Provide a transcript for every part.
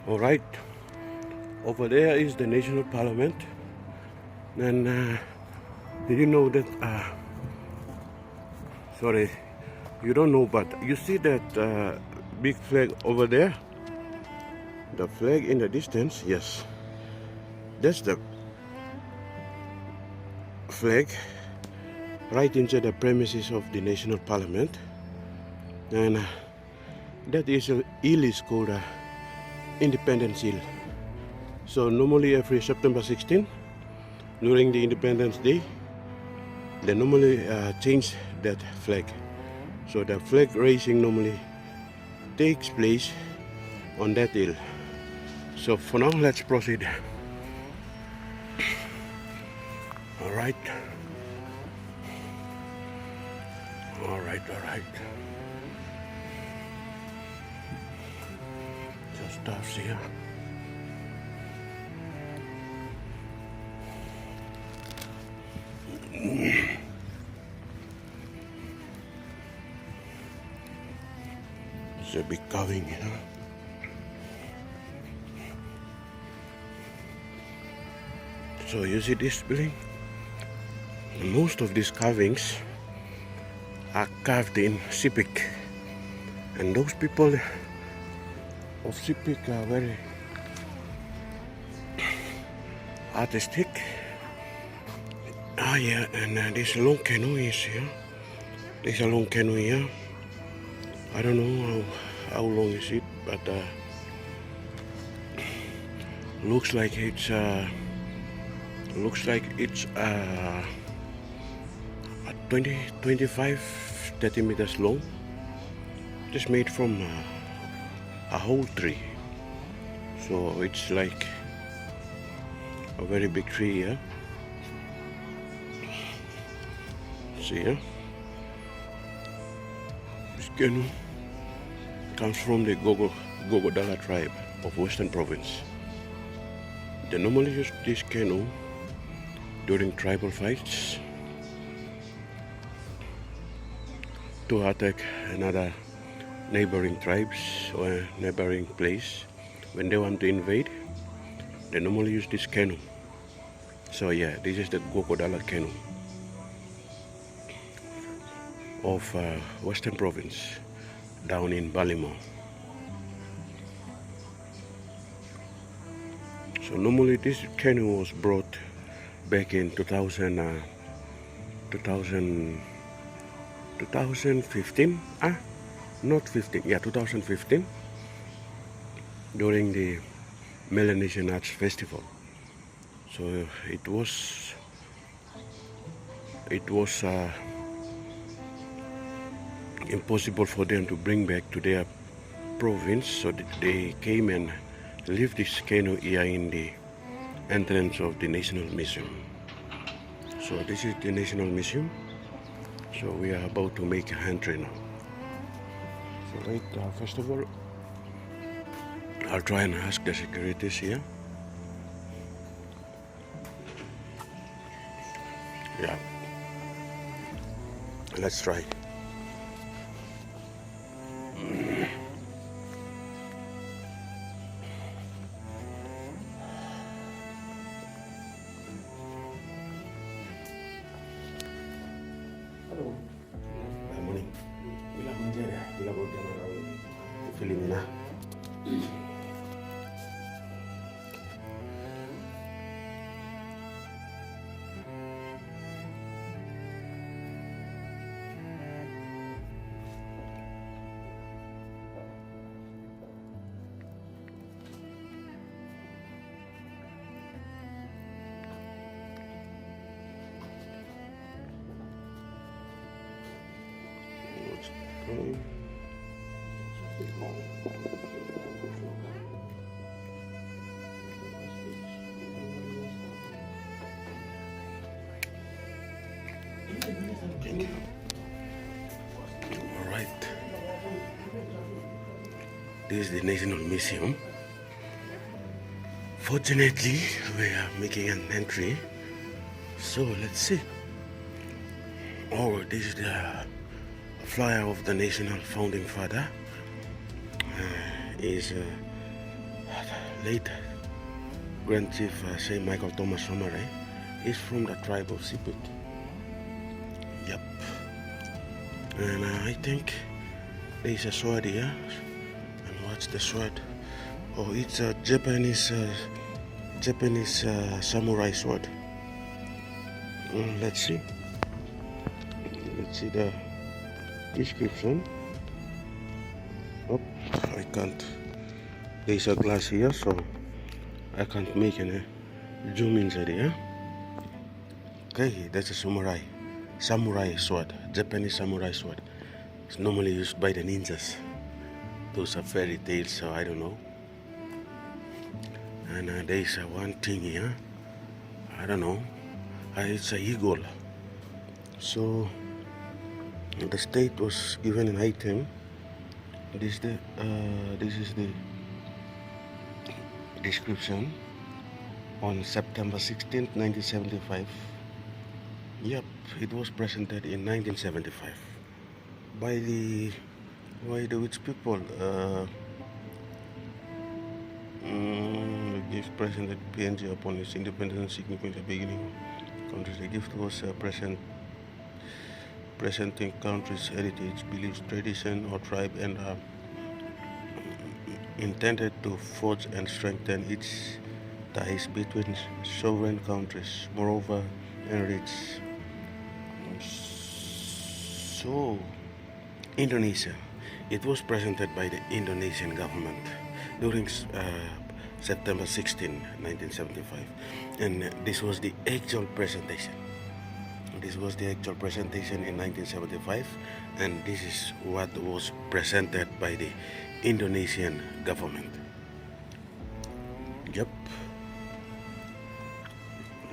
All right, over there is the national parliament, and did you know that? Sorry, you don't know, but you see that big flag over there? The flag in the distance, yes, that's the flag right inside the premises of the national parliament, and that is a hill is called Independence Hill. So normally every September 16, during the Independence Day, they normally change that flag. So the flag raising normally takes place on that hill. So for now, let's proceed. All right. All right. Just stops here. It's a big carving here. So you see this building? Most of these carvings are carved in Sepik, and those people of Sepik are very artistic. Yeah, and this long canoe is here. There's a long canoe here. I don't know how long is it, but looks like it's 30 meters long. It's made from a whole tree, so it's like a very big tree here. See here, this canoe comes from the Gogodala tribe of Western Province. They normally use this canoe during tribal fights to attack another neighboring tribes or neighboring place. When they want to invade, they normally use this canoe. So yeah, this is the Gogodala canoe of Western Province down in Balimo. So normally this canoe was brought back in 2015, not 15, yeah, 2015, during the Melanesian Arts Festival. So it was impossible for them to bring back to their province, so they came and left this canoe here in the entrance of the National Museum. So this is the National Museum. So we are about to make an entry now. So wait, first of all, I'll try and ask the securities here. Yeah, let's try. All right. This is the National Museum. Fortunately, we are making an entry. So let's see. Oh, this is the flyer of the national founding father. Is late Grand Chief Saint Michael Thomas Somarai is from the tribe of Sipit. Yep. And I think there's a sword here. And what's the sword? Oh, it's a Japanese samurai sword. Let's see. Let's see the description. Oh, I can't. There's a glass here, so I can't make any zoom inside here. Okay, that's a samurai sword, Japanese samurai sword. It's normally used by the ninjas. Those are fairy tales, so I don't know. And there's one thing here. I don't know. It's a eagle. So the state was given an item. This is the description on September 16th, 1975. Yep, it was presented in 1975 by the which people. The gift presented PNG upon its independence significant the beginning countries. The gift was presenting countries' heritage, beliefs, tradition, or tribe, and intended to forge and strengthen its ties between sovereign countries. Moreover, enrich. So, Indonesia. It was presented by the Indonesian government during September 16, 1975, and this was the actual presentation. This was the actual presentation in 1975, and this is what was presented by the Indonesian government. Yep.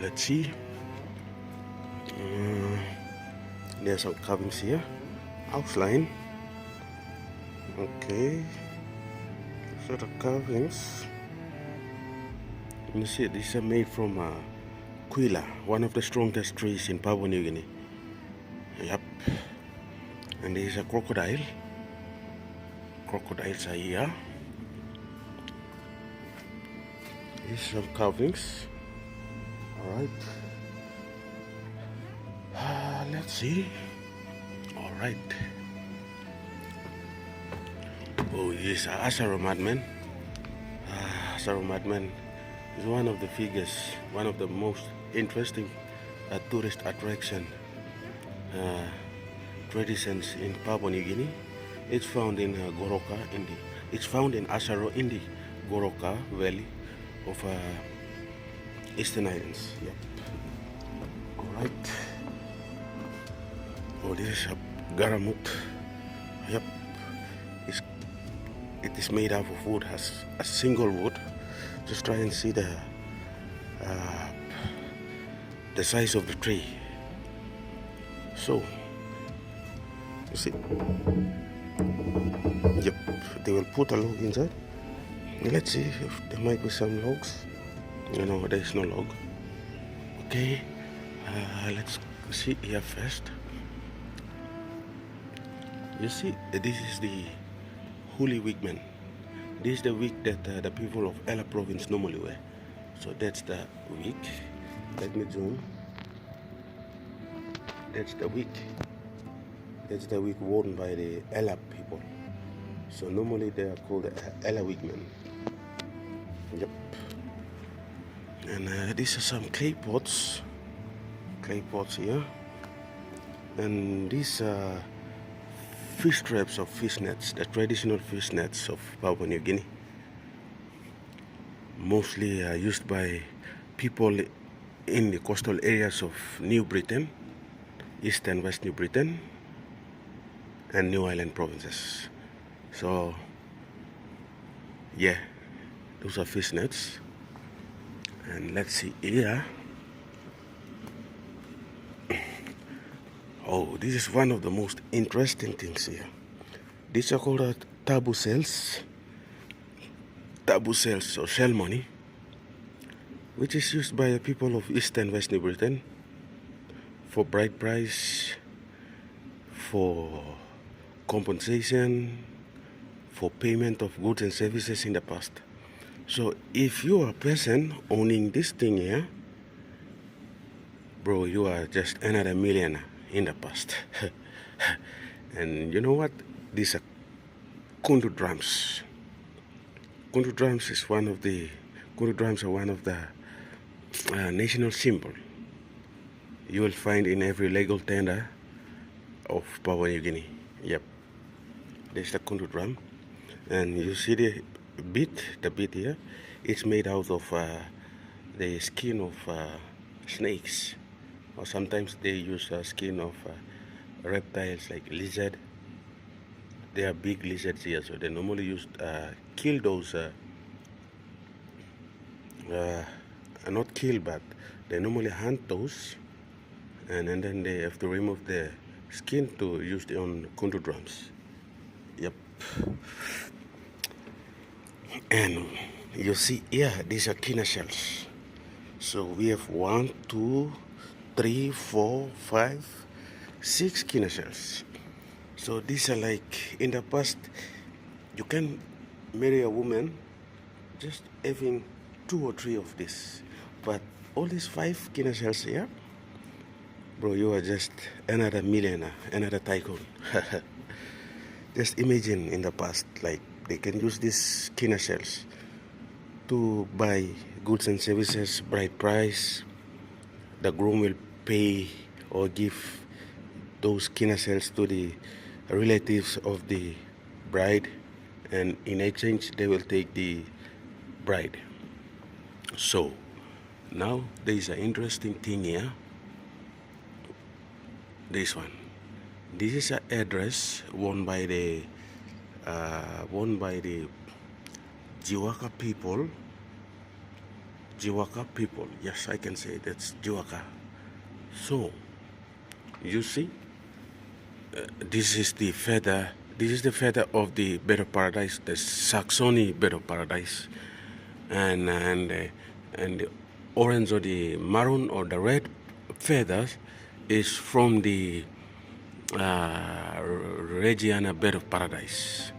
Let's see. There's some carvings here. Outline. Okay. So the carvings. You see, these are made from Quilla, one of the strongest trees in Papua New Guinea. Yep. And there is a crocodile. Crocodiles are here. Here's some carvings. Alright. Let's see. Alright. Oh, yes, Asaro Madman. Asaro Madman is one of the figures, one of the most interesting tourist attraction traditions in Papua New Guinea. It's found in Goroka, it's found in Asaro in the Goroka Valley of Eastern Islands. Yep. Alright. Oh, this is a garamut. Yep. It is made out of wood, has a single wood. Just try and see the size of the tree. So, you see, yep, they will put a log inside. Let's see if there might be some logs. No, there is no log. Okay, let's see here first. You see, this is the Holy Wigman. This is the wig that the people of Ella province normally wear. So that's the wig. Let me zoom. That's the wig. That's the wig worn by the Ella people. So normally they are called the Ella Wigman. Yep. And these are some clay pots. Clay pots here. And these are fish traps of fish nets, the traditional fish nets of Papua New Guinea. Mostly used by people in the coastal areas of New Britain, East and West New Britain, and New Island provinces. So, yeah, those are fish nets. And let's see here. Oh, this is one of the most interesting things here. These are called tabu cells. Tabu cells or shell money, which is used by the people of East and West New Britain for bride price, for compensation, for payment of goods and services in the past. So if you are a person owning this thing here, bro, you are just another millionaire in the past. And you know what? These are kundu drums. Kundu drums are one of the national symbol you will find in every legal tender of Papua New Guinea. Yep, there's the kundu drum, and you see the bead here. It's made out of the skin of snakes, or sometimes they use skin of reptiles like lizard. They are big lizards here, so they normally use kill those. Not kill, but they normally hunt those, and then they have to remove the skin to use it on kundu drums. Yep. And you see here, these are kina shells. So we have 1, 2, 3, 4, 5, 6 kina shells. So these are like, in the past, you can marry a woman just having 2 or 3 of this. But all these 5 kina shells here, bro, you are just another millionaire, another tycoon. Just imagine in the past, like they can use these kina shells to buy goods and services, bride price. The groom will pay or give those kina shells to the relatives of the bride, and in exchange they will take the bride. So now there is an interesting thing here. This one. This is an address won by the Jiwaka people. Jiwaka people. Yes, I can say that's Jiwaka. So you see, this is the feather. This is the feather of the bird of paradise, the Saxony bird of paradise, and the orange or the maroon or the red feathers is from the Reggiana bird of paradise.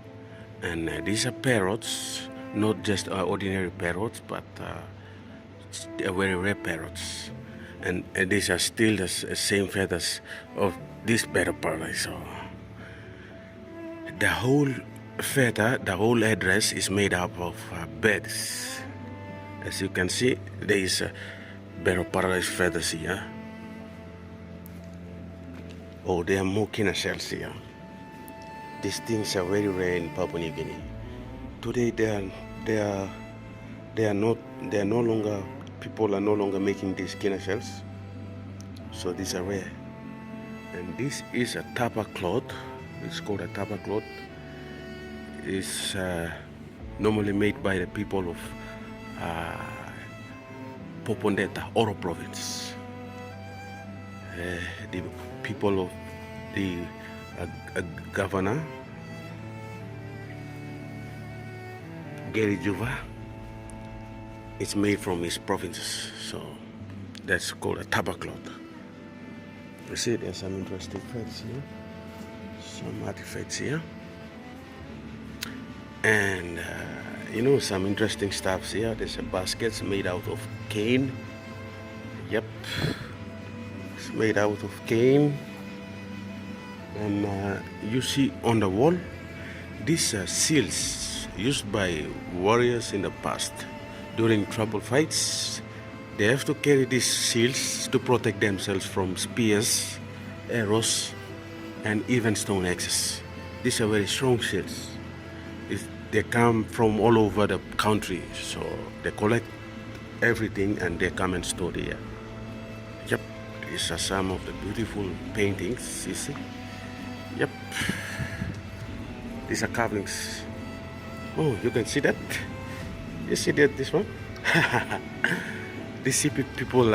And these are parrots, not just ordinary parrots, but very rare parrots. And these are still the same feathers of this bird of paradise. So the whole feather, the whole headdress is made up of birds. As you can see, there is a bird of paradise feathers here. Oh, there are more kina shells here. These things are very rare in Papua New Guinea. Today, people are no longer making these kina shells. So these are rare. And this is a tapa cloth. It's called a tapa cloth. It's normally made by the people of Popondeta, Oro province. The people of the governor Gary Juva, it's made from his provinces, so that's called a tapa cloth. You see, there's some interesting facts here, some artifacts here, and you know, some interesting stuffs here. There's a baskets made out of cane. Yep, it's made out of cane. And you see on the wall, these are seals used by warriors in the past. During trouble fights, they have to carry these seals to protect themselves from spears, arrows, and even stone axes. These are very strong seals. They come from all over the country, so they collect everything and they come and store here. Yep, these are some of the beautiful paintings, you see. Yep, these are carvings. Oh, you can see that. You see that, this one? These people,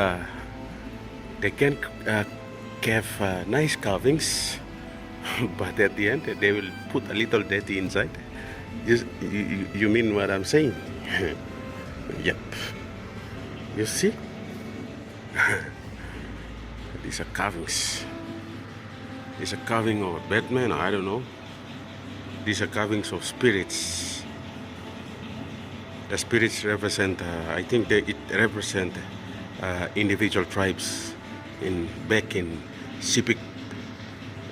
they can carve nice carvings, but at the end they will put a little dirty inside. You mean what I'm saying? Yep. You see? These are carvings. These are carving of Batman, I don't know. These are carvings of spirits. The spirits represent, I think it represent individual tribes back in Sipik,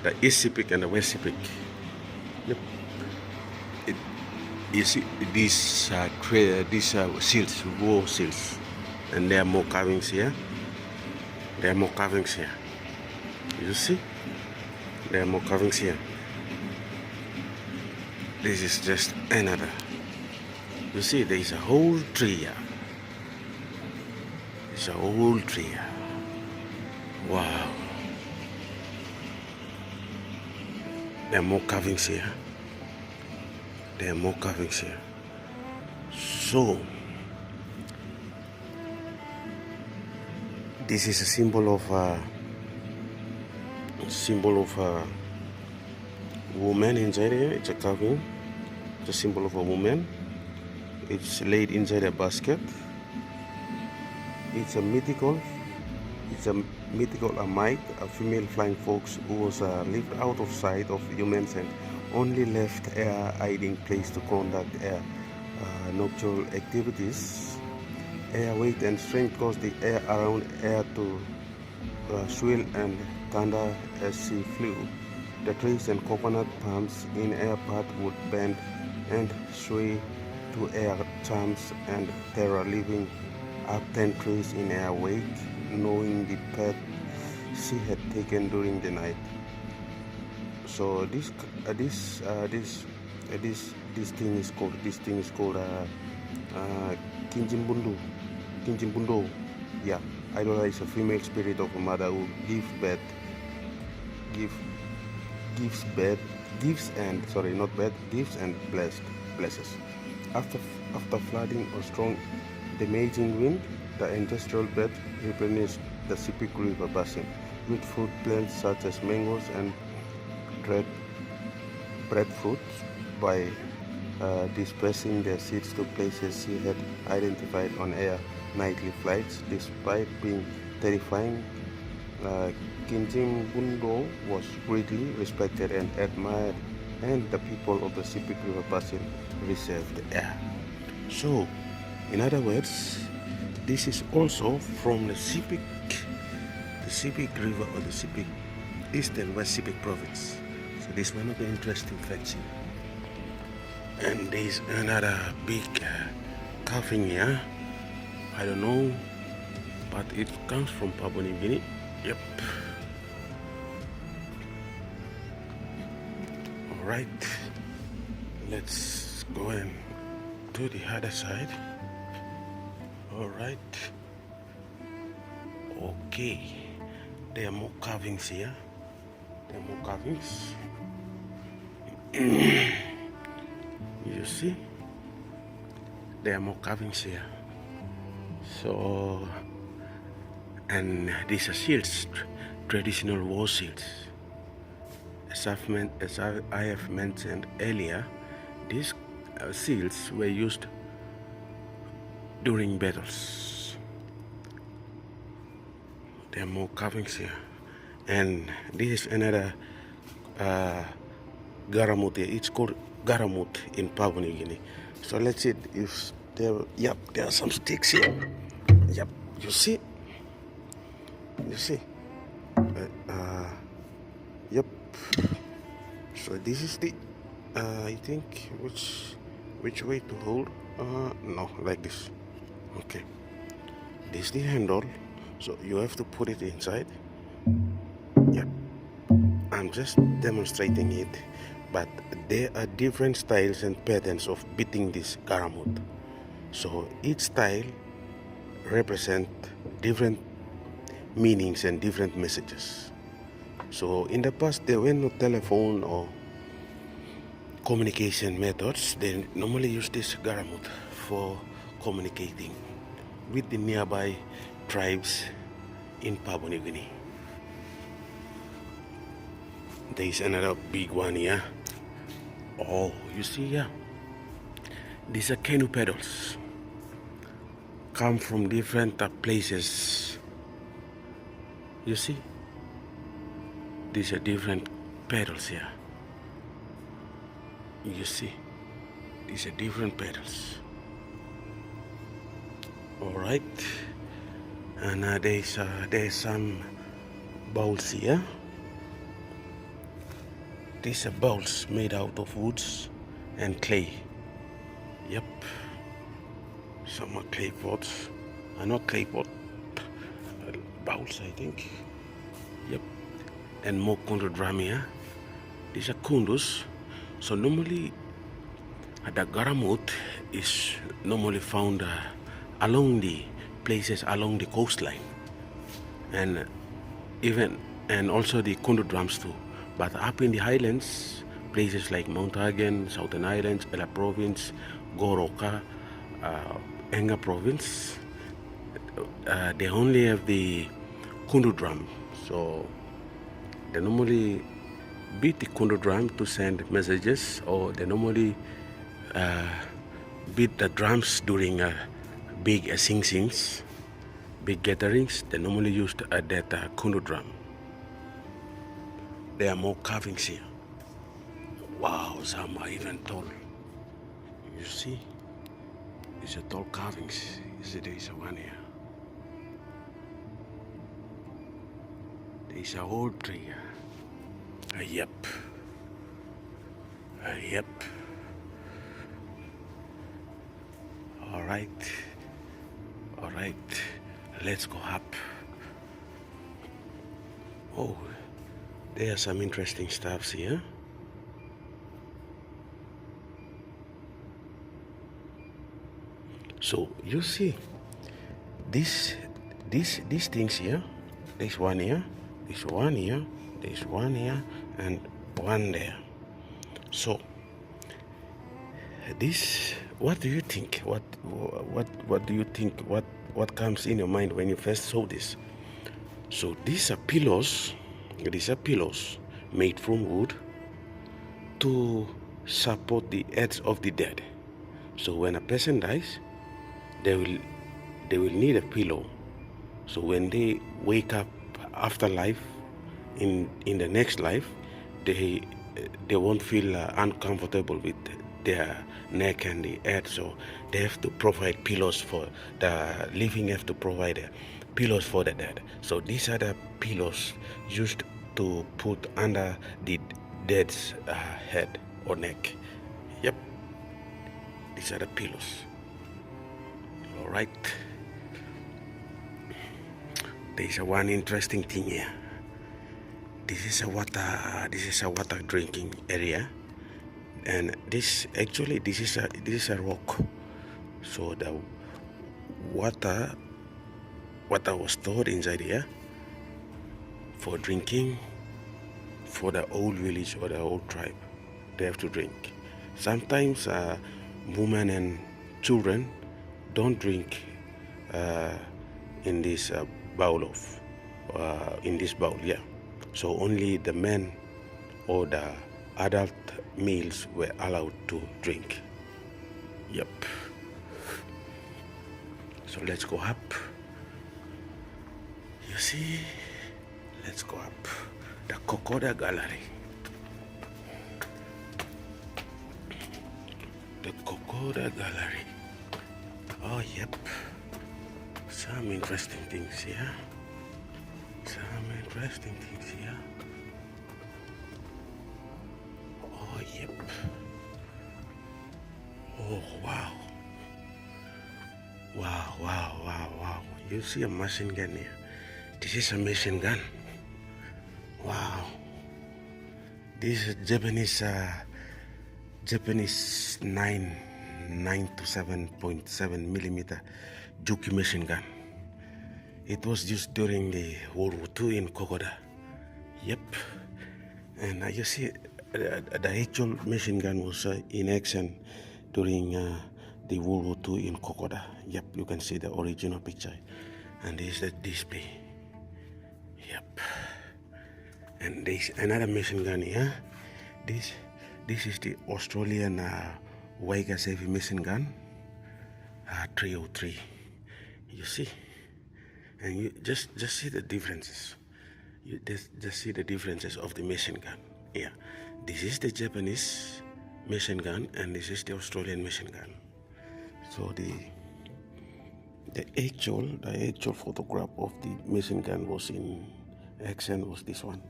the East Sipik and the West Sipik. Yep. You see these seals, raw seals, and there are more carvings here. There are more carvings here. You see? There are more carvings here. This is just another. You see, there is a whole tree here. There's a whole tree here. Wow. There are more carvings here. There are more carvings here. So, this is a symbol of woman inside here. It's a carving. It's a symbol of a woman. It's laid inside a basket. It's a mythical Amite, a female flying fox who was lived out of sight of humans and only left a hiding place to conduct nocturnal activities. Air weight and strength caused the air around air to swirl and thunder as she flew. The trees and coconut palms in air path would bend and sway to air charms and terror, leaving up 10 trees in air wake, knowing the path she had taken during the night. So this thing is called Kinjimbundo. Yeah, Idola is a female spirit of a mother who gives and blesses. After flooding or strong damaging wind, the ancestral bed replenished the Sipik River basin with fruit plants such as mangoes and breadfruits by dispersing their seeds to places she had identified on air nightly flights. Despite being terrifying, Kinjimbundo was greatly respected and admired, and the people of the Sipik River basin reserved the air. So, in other words, this is also from the Sipik River or the Sipik East and West Sipik province. So this is one of the interesting facts here. And there is another big carving here. I don't know, but it comes from Papua New Guinea. Yep. All right. Let's go and to the other side. All right. Okay. There are more carvings here. There are more carvings. You see? There are more carvings here. So, and these are seals, traditional war seals. As I have mentioned earlier, these seals were used during battles. There are more carvings here. And this is another garamut here. It's called garamut in Papua New Guinea. So let's see if there are some sticks here. Yep, you see? Yep. So this is the I think which way to hold? No, like this. Okay. This is the handle. So you have to put it inside. Yep. I'm just demonstrating it, but there are different styles and patterns of beating this garamut. So each style represent different meanings and different messages. So in the past there were no telephone or communication methods. They normally use this garamut for communicating with the nearby tribes in Papua New Guinea. There is another big one here. Oh, you see here? These are canoe paddles. Come from different places. You see? These are different paddles here. You see? These are different paddles. All right, and there's some bowls here. These are bowls made out of woods and clay. Yep, some are clay pots. Not clay pot, bowls, I think. Yep, and more kundu drum here. These are kundus. So normally, the garamut is normally found along the places along the coastline, and also the kundu drums too. But up in the highlands, places like Mount Hagen, Southern Islands, Ella Province, Goroka, Enga Province, they only have the kundu drum. So they normally beat the kundu drum to send messages, or they normally beat the drums during big sing-sings, big gatherings. They normally used that kundu drum. There are more carvings here. Wow, some are even tall. You see? These are tall carvings. You see, there is one here. There is a whole tree. Yep. Yep. All right. All right. Let's go up. Oh, there are some interesting stuffs here. So you see, these things here. There's one here. There's one here. There's one here, and one there. So this, what do you think? What do you think? What comes in your mind when you first saw this? So these are pillows. These are pillows made from wood to support the heads of the dead. So when a person dies, they will need a pillow. So when they wake up after life, in the next life, they won't feel uncomfortable with their neck and the head. So they have to provide pillows for the living. Have to provide pillows for the dead. So these are the pillows used to put under the dead's head or neck. Yep, these are the pillows. All right. There's one interesting thing here. This is a water drinking area, and this is a rock. So the water was stored inside here for drinking for the old village or the old tribe. They have to drink. Sometimes women and children don't drink in this bowl. Yeah. So only the men or the adult males were allowed to drink. Yep. So let's go up. You see, let's go up. The Kokoda Gallery. The Kokoda Gallery. Oh, yep. Some interesting things here. Oh, yep. Oh, wow. Wow. You see a machine gun here. This is a machine gun. Wow. This is Japanese 9 to 7.7 millimeter Juki machine gun. It was used during the World War II in Kokoda. Yep. And you see, the actual machine gun was in action during the World War II in Kokoda. Yep, you can see the original picture. And this is the display. Yep. And there's another machine gun here. This is the Australian Waigani machine gun, 303. You see, and you just see the differences. You just see the differences of the machine gun. Yeah, this is the Japanese machine gun, and this is the Australian machine gun. So The actual photograph of the machine gun was in action was this one.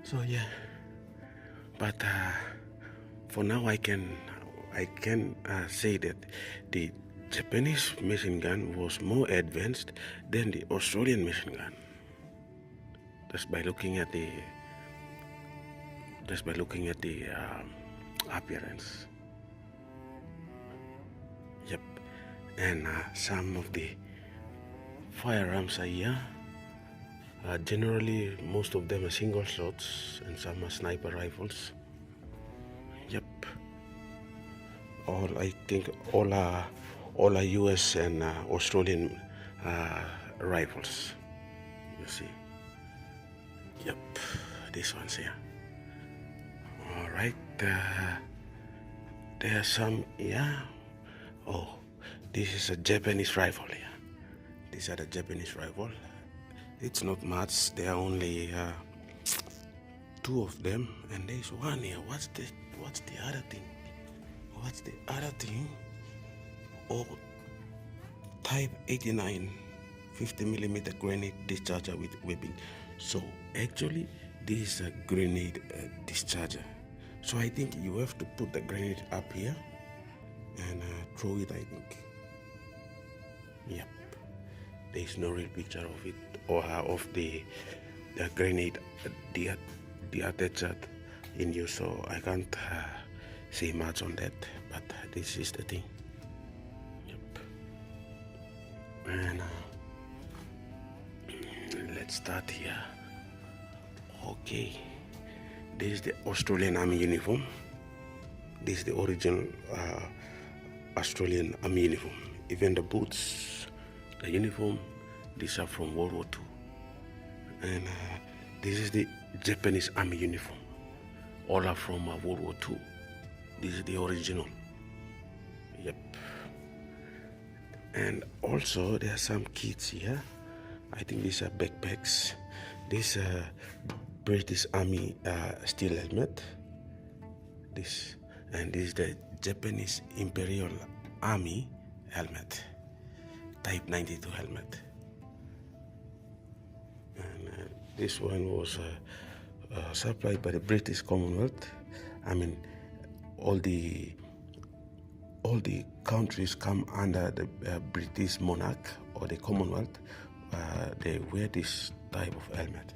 So yeah, but for now I can say that the Japanese machine gun was more advanced than the Australian machine gun. Just by looking at the appearance. Yep, and some of the firearms are here. Generally, most of them are single shots, and some are sniper rifles. Yep, I think all are U.S. and Australian rifles. You see. Yep, this one's here. All right, there are some here. Oh, this is a Japanese rifle here. These are the Japanese rifle. It's not much. There are only 2 of them, and there's one here. What's the other thing? What's the other thing? Oh, Type 89 50mm grenade discharger with weapon. So actually, this is a grenade discharger. So I think you have to put the grenade up here and throw it, I think. Yep. There is no real picture of it or of the grenade attached in use, so I can't say much on that. But this is the thing. Yep. And let's start here. Okay. This is the Australian Army uniform. This is the original Australian Army uniform. Even the boots, the uniform, these are from World War II. And this is the Japanese Army uniform. All are from World War II. This is the original. Yep. And also there are some kits here. I think these are backpacks. This British Army steel helmet. This is the Japanese Imperial Army helmet, Type 92 helmet. And this one was supplied by the British Commonwealth. I mean, all the countries come under the British monarch or the Commonwealth. They wear this type of helmet.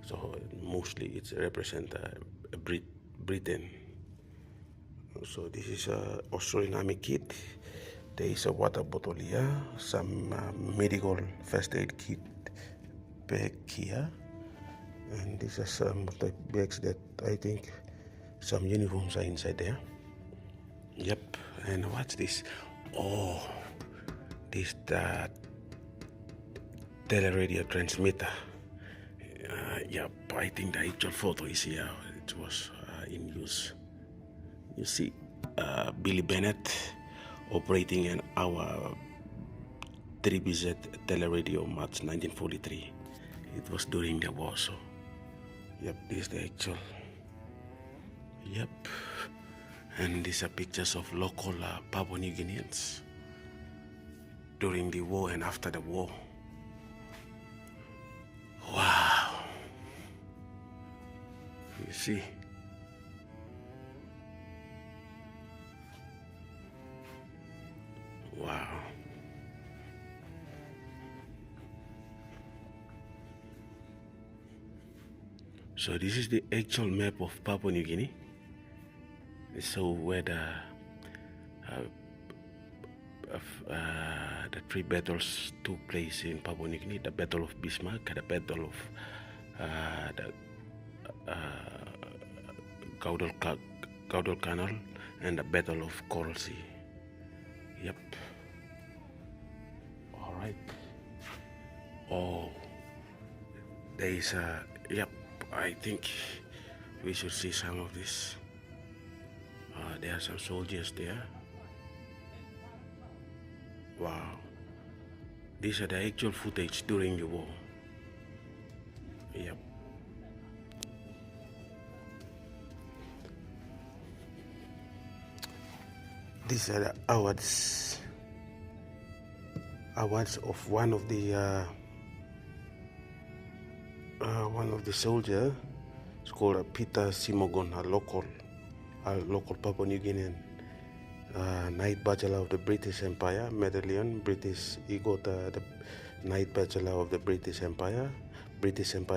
So mostly it's represent Britain. So this is a Australian Army kit. There is a water bottle here, some medical first aid kit bag here, and these are some of the bags that I think some uniforms are inside there. Yep. And what's this? Oh, this teleradio transmitter. Yep, I think the actual photo is here. It was in use. You see Billy Bennett operating an hour 3BZ teleradio March 1943. It was during the war, so yep, this is the actual. Yep. And these are pictures of local Papua New Guineans during the war and after the war. Wow. You see. Wow. So this is the actual map of Papua New Guinea. So where the 3 battles took place in Papua New Guinea: the Battle of Bismarck, the Battle of Guadalcanal, and the Battle of Coral Sea. Yep. All right. Oh, there is a. Yep. I think we should see some of this. There are some soldiers there. Wow. These are the actual footage during the war. Yep. These are the awards of one of the soldier. It's called Peter Simogon, a local Papua New Guinean Knight Bachelor of the British Empire, medallion. He got the Knight Bachelor of the British Empire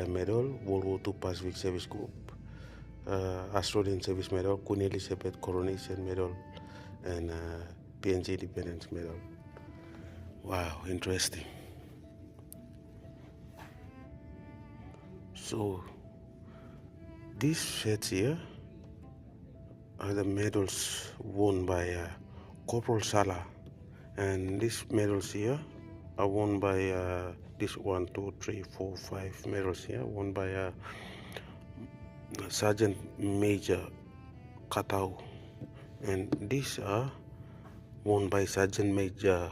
Medal, World War II Pacific Service Group, Australian Service Medal, Queen Elizabeth Coronation Medal, and PNG Independence Medal. Wow, interesting. So these shirts here are the medals won by Corporal Sala, and these medals here are won by this 1, 2, 3, 4, 5 medals here won by Sergeant Major Katau, and these are won by Sergeant Major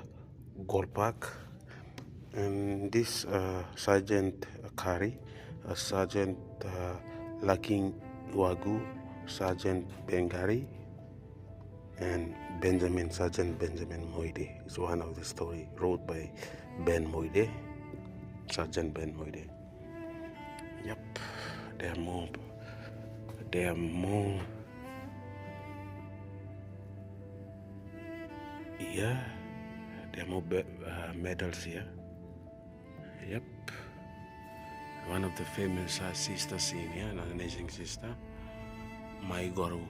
Golpak, and this Sergeant Kari, Sergeant Laking Wagu, Sergeant Bengari, and Sergeant Benjamin Moide. It's one of the story wrote by Ben Moide, Sergeant Ben Moide. Yep, there are more. Yeah, there are more medals here. Yep, one of the famous sisters in here, an amazing sister, Maigoru.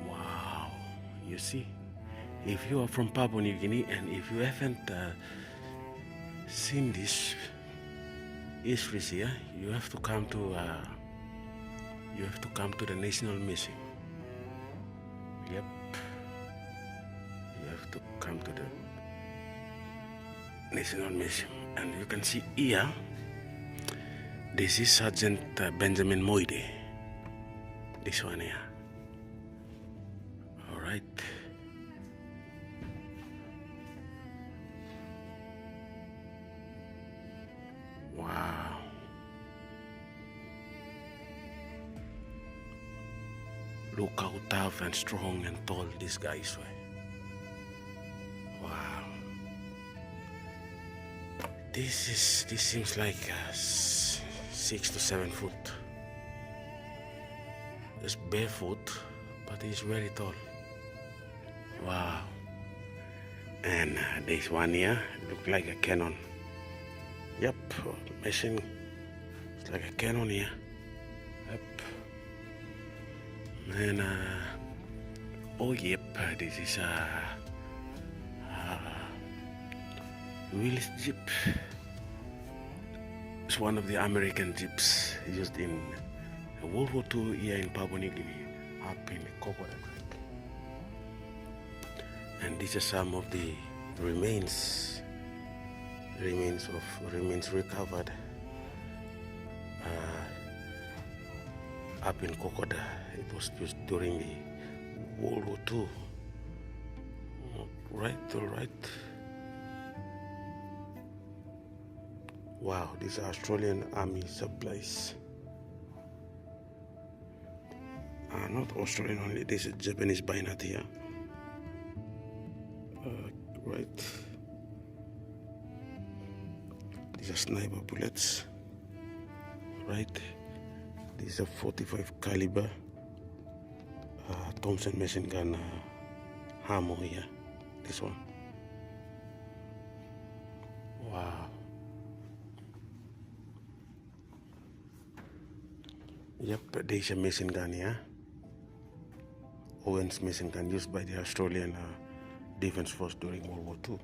Wow, you see, if you are from Papua New Guinea and if you haven't seen this history here, you have to come to the National Museum. Yep, you have to come to the National Museum, and you can see here, this is Sergeant Benjamin Moide, this one here. All right. Wow. Look how tough and strong and tall these guys were. Wow. This seems like 6 to 7 foot. It's barefoot, but he's very tall. Wow. And this one here look like a cannon. Yep, machine. It's like a cannon here. Yep. And oh yep, this is a Willis Jeep. It's one of the American Jeeps used in World War II here in Papua New Guinea, up in Crocodile Creek. And these are some of the remains recovered up in Kokoda. It was used during the World War II. All right. Wow, these are Australian Army supplies. Not Australian only, this is Japanese bayonet here. Right. These are sniper bullets. Right. These are 45 caliber Thompson machine gun ammo here. This one. Wow. Yep, there's a machine gun here. Owens machine gun used by the Australian Defense Force during World War II.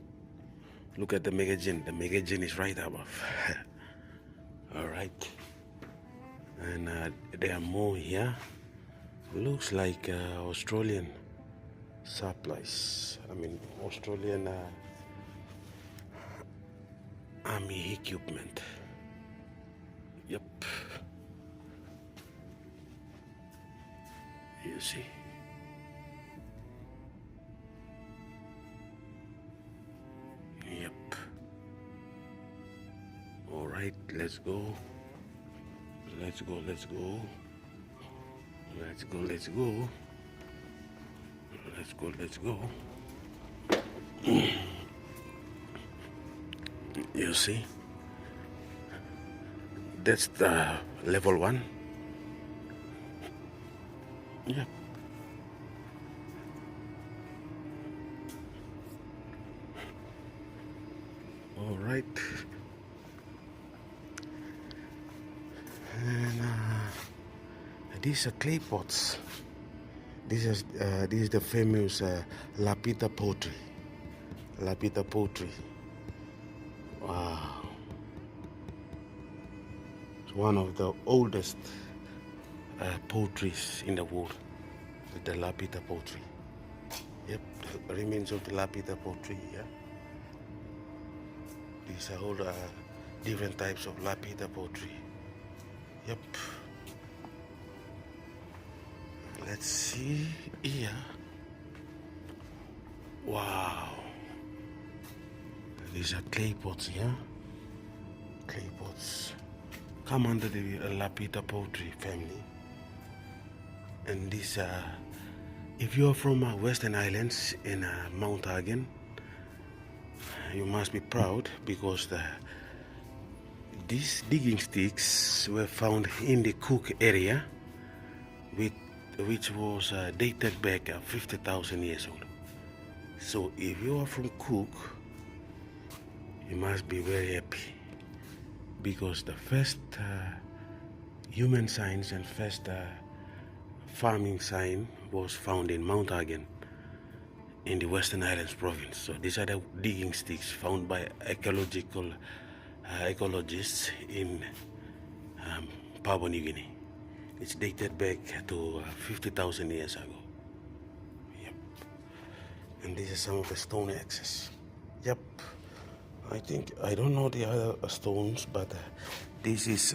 Look at the magazine. The magazine is right above. All right. And there are more here. Looks like Australian supplies. I mean, Australian army equipment. Yep. You see. Yep. All right, let's go. Let's go. You see, that's the level 1. Yeah. All right. And these are clay pots. This is the famous lapita pottery. Lapita pottery. Wow. It's one of the oldest potteries in the world. The lapita pottery. Yep, the remains of the lapita pottery. Yeah. These are all different types of lapita pottery. Yep. Let's see here. Wow. These are clay pots, yeah? Clay pots. Come under the lapita pottery family. And these are, if you are from Western Islands in Mount Hagen, you must be proud because these digging sticks were found in the Cook area, which was dated back 50,000 years old. So if you are from Cook, you must be very happy because the first human signs and first farming sign was found in Mount Hagen in the Western Islands province. So these are the digging sticks found by archaeological ecologists in Papua New Guinea. It's dated back to 50,000 years ago. Yep. And these are some of the stone axes. Yep. I don't know the other stones, but this is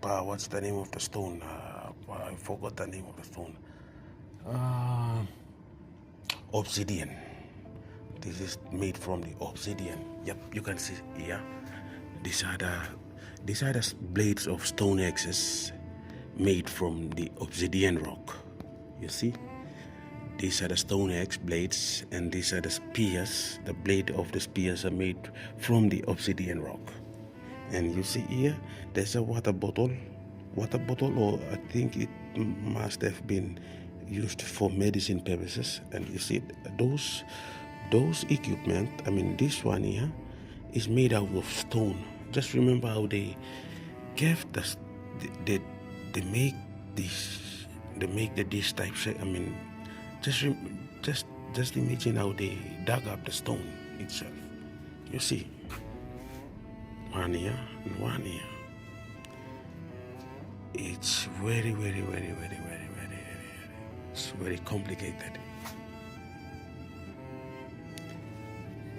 what's the name of the stone? I forgot the name of the stone. Obsidian. This is made from the obsidian. Yep, you can see here. These are the blades of stone axes made from the obsidian rock. You see? These are the stone axe blades, and these are the spears. The blade of the spears are made from the obsidian rock. And you see here, there's a water bottle, or I think it must have been used for medicine purposes. And you see those equipment. I mean, this one here is made out of stone. Just remember how they gave they make the dish type shape. I mean, just imagine how they dug up the stone itself. You see, one here and one here. It's very it's very complicated.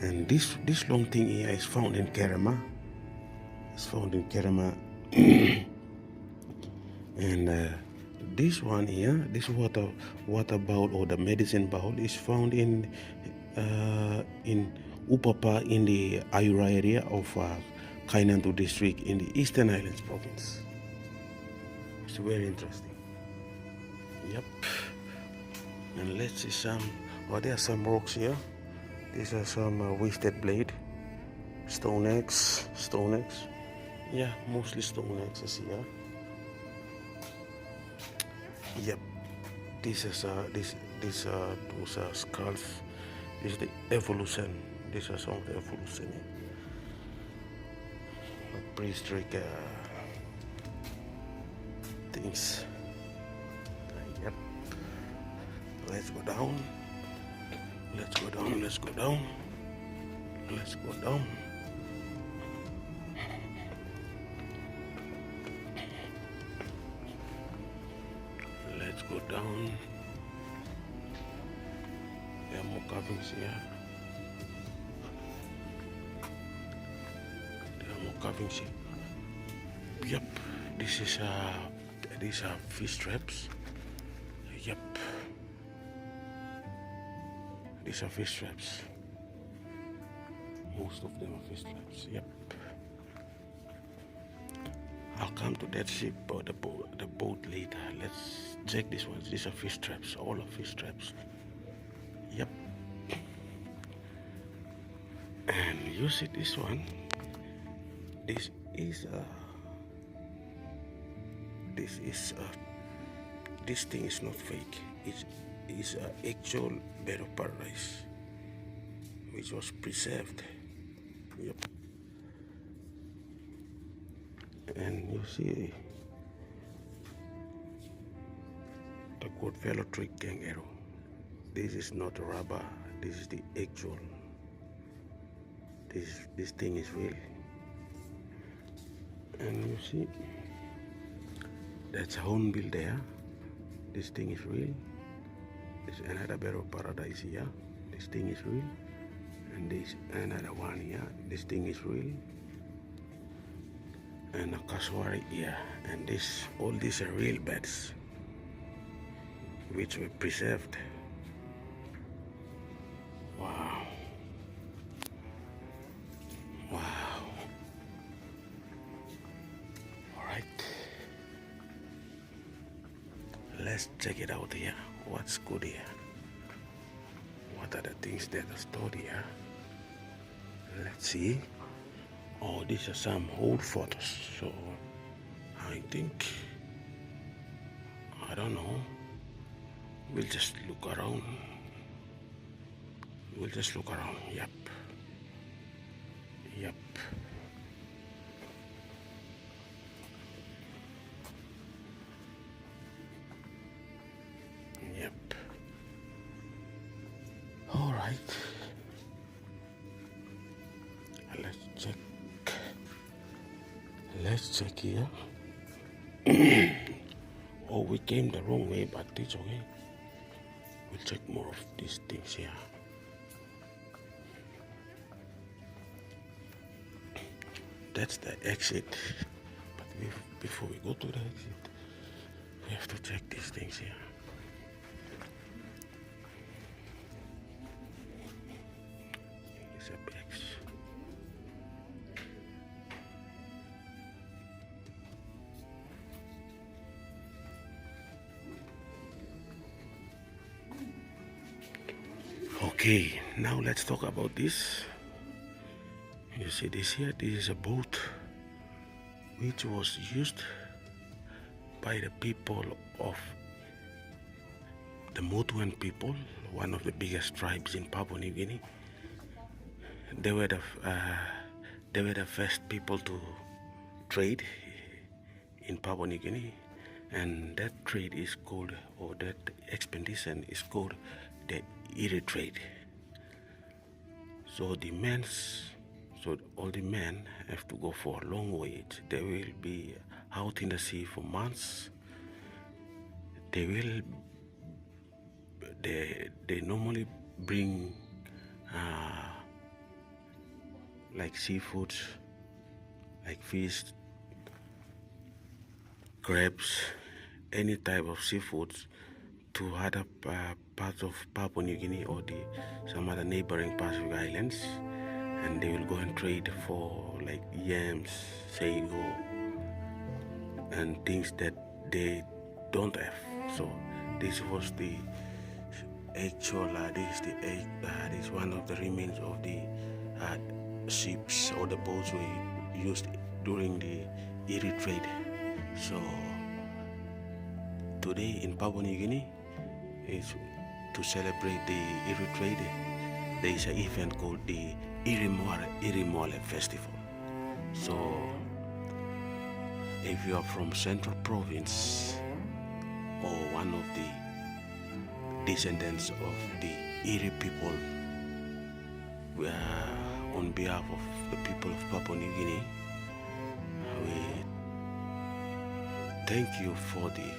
And this long thing here is found in Kerema. It's found in Kerema. And this one here, this water bowl or the medicine bowl, is found in Upapa in the Ayura area of Kainantu district in the Eastern Islands province. It's very interesting. Yep. And let's see some. Oh, there are some rocks here. These are some wasted blade, stone axe. Yeah, mostly stone axes here. Yep. These are those skulls. This is the evolution. These are some of the evolution. Prehistoric things. Yep. Let's go down. Let's go down. Let's go down. Let's go down. Let's go down. There are more carvings here. Carvings here. Yep, these are fish traps. Yep, these are fish traps. Most of them are fish traps. Yep. I'll come to that ship or the boat later. Let's check this one. These are fish traps. All are fish traps. Yep. And you see this one. This thing is not fake. It's an actual bed of paradise, which was preserved. Yep. And you see the good fellow trick kangaroo. This is not rubber. This is the actual. This thing is real. And you see, that's a hornbill there. This thing is real. There's another bed of paradise here. This thing is real. And there's another one here. This thing is real. And a cassowary here. And all these are real beds, which were preserved. Wow. Wow. Alright. Let's check it out here. What's good here? What are the things that are stored here? Let's see. Oh, these are some old photos. So I think, I don't know. We'll just look around. Yep. Yep. Yep. All right. Let's check here. Oh, we came the wrong way, but it's okay. We'll check more of these things here. That's the exit. But before we go to the exit, we have to check these things here. It's a bags. Okay, now let's talk about this. You see this here? This is a boat which was used by the people of the Motuan people, one of the biggest tribes in Papua New Guinea. They were the first people to trade in Papua New Guinea, and that trade is called, or that expedition is called, the Iri trade. So all the men have to go for a long voyage. They will be out in the sea for months. They normally bring like seafoods, like fish, crabs, any type of seafoods to other parts of Papua New Guinea or some other neighboring Pacific Islands, and they will go and trade for like yams, sago, and things that they don't have. So this was the actual. This is one of the remains of the ships or the boats we used during the Iri trade. So today in Papua New Guinea is to celebrate the Iri trade. There is an event called the Irimole Festival. So if you are from Central Province or one of the descendants of the Iri people, on behalf of the people of Papua New Guinea, we thank you for the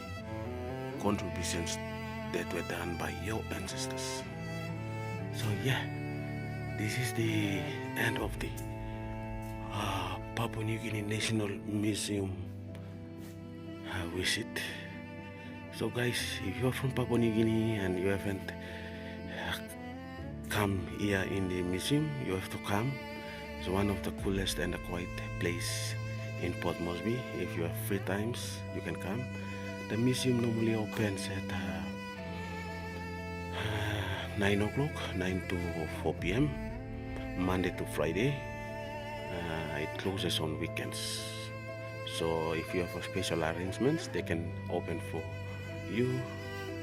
contributions that were done by your ancestors. So yeah, this is the end of the Papua New Guinea National Museum visit. So guys, if you're from Papua New Guinea and you haven't come here in the museum, you have to come. It's one of the coolest and the quiet place in Port Moresby. If you have free times, you can come. The museum normally opens at 9 o'clock, 9 to 4 p.m. Monday to Friday. It closes on weekends. So if you have special arrangements, they can open for you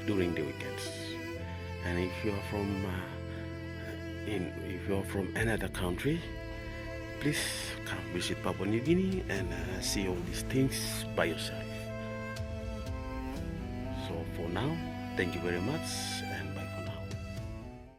during the weekends. And if you are from another country, please come visit Papua New Guinea and see all these things by yourself. So for now, thank you very much, and